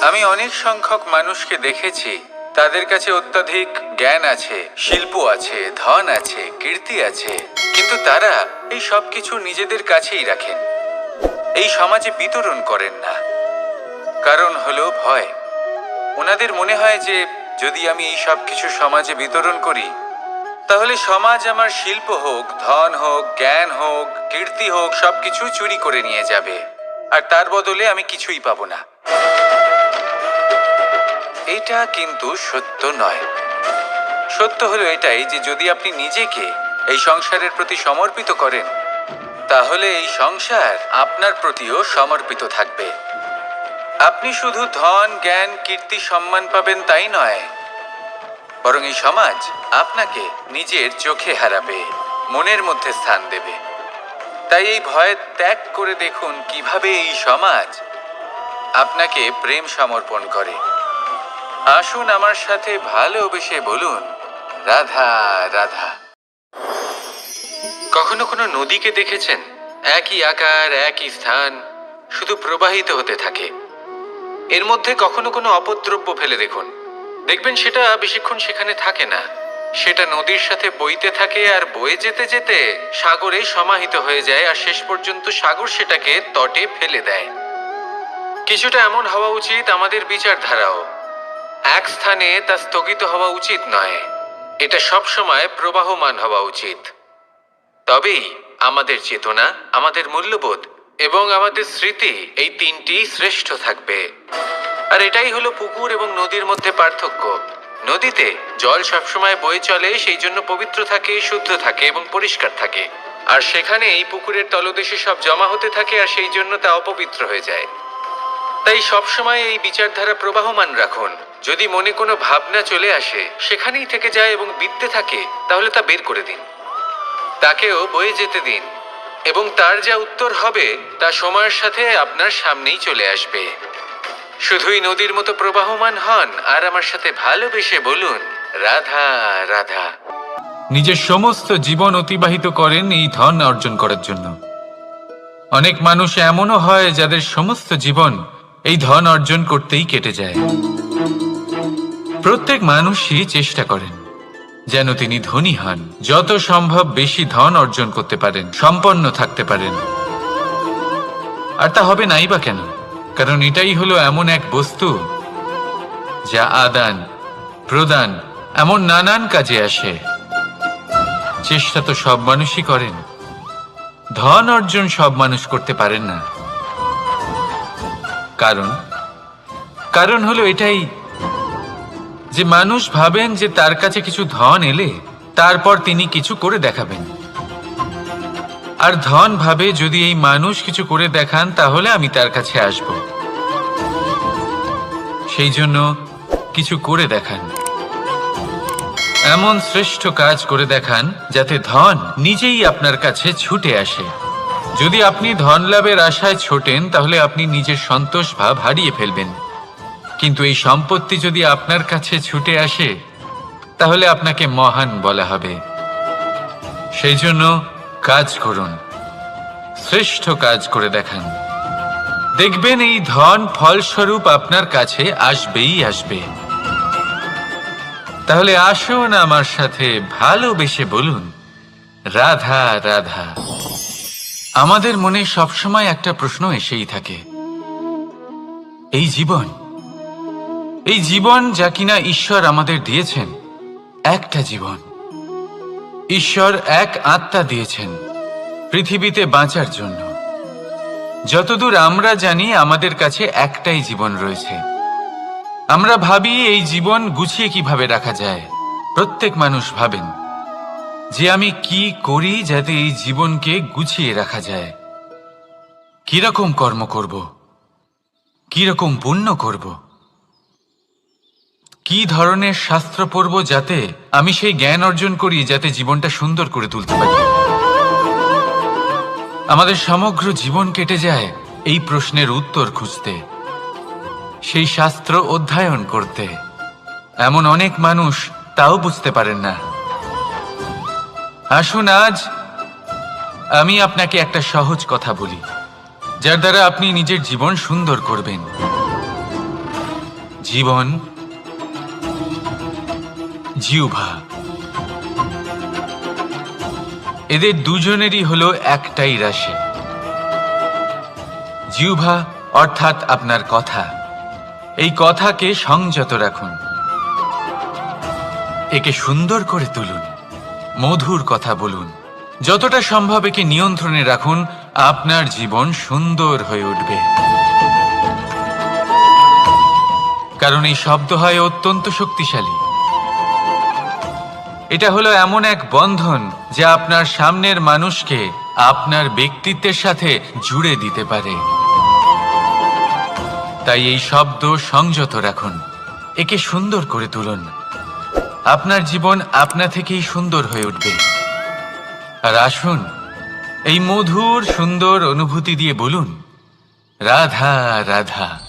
আমি অনেক সংখ্যক মানুষকে দেখেছি, তাদের কাছে অত্যাধিক জ্ঞান আছে, শিল্প আছে, ধন আছে, কীর্তি আছে, কিন্তু তারা এই সব কিছু নিজেদের কাছেই রাখেন, এই সমাজে বিতরণ করেন না। কারণ হলো ভয়। ওনাদের মনে হয় যে যদি আমি এই সব কিছু সমাজে বিতরণ করি, তাহলে সমাজ আমার শিল্প হোক, ধন হোক, জ্ঞান হোক, কীর্তি হোক, সবকিছু চুরি করে নিয়ে যাবে, আর তার বদলে আমি কিছুই পাবো না। এটা কিন্তু সত্য নয়। সত্য হলো এটাই যে যদি আপনি নিজেকে এই সংসারের প্রতি সমর্পিত করেন, তাহলে এই সংসার আপনার প্রতিও সমর্পিত থাকবে। আপনি শুধু ধন, জ্ঞান, কীর্তি, সম্মান পাবেন তাই নয়, বরং এই সমাজ আপনাকে নিজের চোখে হারাবে, মনের মধ্যে স্থান দেবে। তাই এই ভয় ত্যাগ করে দেখুন কিভাবে এই সমাজ আপনাকে প্রেম সমর্পণ করে। আসুন আমার সাথে ভালোবেসে বলুন, রাধা রাধা। কখনো কোনো নদীকে দেখেছেন? একই আকার, একই স্থান, শুধু প্রবাহিত হতে থাকে। এর মধ্যে কখনো কোনো অপদ্রব্য ফেলে দেখুন, দেখবেন সেটা বেশিক্ষণ সেখানে থাকে না। সেটা নদীর সাথে বইতে থাকে, আর বয়ে যেতে যেতে সাগরে সমাহিত হয়ে যায়, আর শেষ পর্যন্ত সাগর সেটাকে তটে ফেলে দেয়। কিছুটা এমন হওয়া উচিত আমাদের বিচারধারাও। এক স্থানে তা স্থগিত হওয়া উচিত নয়, এটা সবসময় প্রবাহমান হওয়া উচিত। তবেই আমাদের চেতনা, আমাদের মূল্যবোধ এবং আমাদের স্মৃতি, এই তিনটি শ্রেষ্ঠ থাকবে। আর এটাই হলো পুকুর এবং নদীর মধ্যে পার্থক্য। নদীতে জল সবসময় বয়ে চলে, সেই জন্য পবিত্র থাকে, শুদ্ধ থাকে এবং পরিষ্কার থাকে। আর সেখানে এই পুকুরের তলদেশে সব জমা হতে থাকে, আর সেই জন্য তা অপবিত্র হয়ে যায়। তাই সবসময় এই বিচারধারা প্রবাহমান রাখুন। যদি মনে কোনো ভাবনা চলে আসে, সেখানেই থেকে যায় এবং বিদ্যে থাকে, তাহলে তা বের করে দিন, তাকেও বয়ে যেতে দিন, এবং তার যা উত্তর হবে তা সময়ের সাথে আপনার সামনেই চলে আসবে। শুধুই নদীর মতো প্রবাহমান হন, আর আমার সাথে ভালোবেসে বলুন, রাধা রাধা। নিজের সমস্ত জীবন অতিবাহিত করেন এই ধন অর্জন করার জন্য। অনেক মানুষ এমনও হয় যাদের সমস্ত জীবন এই ধন অর্জন করতেই কেটে যায়। প্রত্যেক মানুষই চেষ্টা করেন যেন তিনি ধনী হন, যত সম্ভব বেশি ধন অর্জন করতে পারেন, সম্পন্ন থাকতে পারেন। আর তা হবে নাই বা কেন? কারণ এটাই হলো এমন এক বস্তু যা আদান প্রদান এমন নানান কাজে আসে। চেষ্টা তো সব মানুষই করেন, ধন অর্জন সব মানুষ করতে পারেন না। কারণ হলো এটাই যে মানুষ ভাবেন যে তার কাছে কিছু ধন এলে তারপর তিনি কিছু করে দেখাবেন, আর ধন ভাবে যদি এই মানুষ কিছু করে দেখান তাহলে আমি তার কাছে আসব। সেই জন্য কিছু করে দেখান, এমন শ্রেষ্ঠ কাজ করে দেখান যাতে ধন নিজেই আপনার কাছে ছুটে আসে। যদি আপনি ধন লাভের আশায় ছোটেন, তাহলে আপনি নিজের সন্তোষ ভাব হারিয়ে ফেলবেন। কিন্তু এই সম্পত্তি যদি আপনার কাছে ছুটে আসে, তাহলে আপনাকে মহান বলা হবে। সেই জন্য কাজ করুন, শ্রেষ্ঠ কাজ করে দেখান, দেখবেন এই ধন ফলস্বরূপ আপনার কাছে আসবেই আসবে। তাহলে আসুন আমার সাথে ভালোবেসে বলুন, রাধা রাধা। আমাদের মনে সবসময় একটা প্রশ্ন এসেই থাকে, এই জীবন যা কিনা ঈশ্বর আমাদের দিয়েছেন, একটা জীবন। ঈশ্বর এক আত্মা দিয়েছেন পৃথিবীতে বাঁচার জন্য। যতদূর আমরা জানি আমাদের কাছে একটাই জীবন রয়েছে। আমরা ভাবি এই জীবন গুছিয়ে কিভাবে রাখা যায়। প্রত্যেক মানুষ ভাবেন যে আমি কি করি যাতে এই জীবনকে গুছিয়ে রাখা যায়, কিরকম কর্ম করব, কিরকম পুণ্য করব, কি ধরনের শাস্ত্র পড়ব যাতে আমি সেই জ্ঞান অর্জন করি যাতে জীবনটা সুন্দর করে তুলতে পারি। আমাদের সমগ্র জীবন কেটে যায় এই প্রশ্নের উত্তর খুঁজতে, সেই শাস্ত্র অধ্যয়ন করতে। এমন অনেক মানুষ তাও বুঝতে পারেন না। আসুন আজ আমি আপনাকে একটা সহজ কথা বলি, যার দ্বারা আপনি নিজের জীবন সুন্দর করবেন। জীবন, জিহ্বা, এদের দুজনেরই হলো একটাই রাশি। জিহ্বা অর্থাৎ আপনার কথা, এই কথাকে সংযত রাখুন, একে সুন্দর করে তুলুন, মধুর কথা বলুন, যতটা সম্ভব একে নিয়ন্ত্রণে রাখুন। আপনার জীবন সুন্দর হয়ে উঠবে। কারণ এই শব্দ হয় অত্যন্ত শক্তিশালী। এটা হলো এমন এক বন্ধন যা আপনার সামনের মানুষকে আপনার ব্যক্তিত্বের সাথে জুড়ে দিতে পারে। তাই এই শব্দ সংযত রাখুন, একে সুন্দর করে তুলুন। আপনার জীবন আপনা থেকেই সুন্দর হয়ে উঠবে। আর আসুন, এই মধুর সুন্দর অনুভূতি দিয়ে বলুন, রাধা রাধা।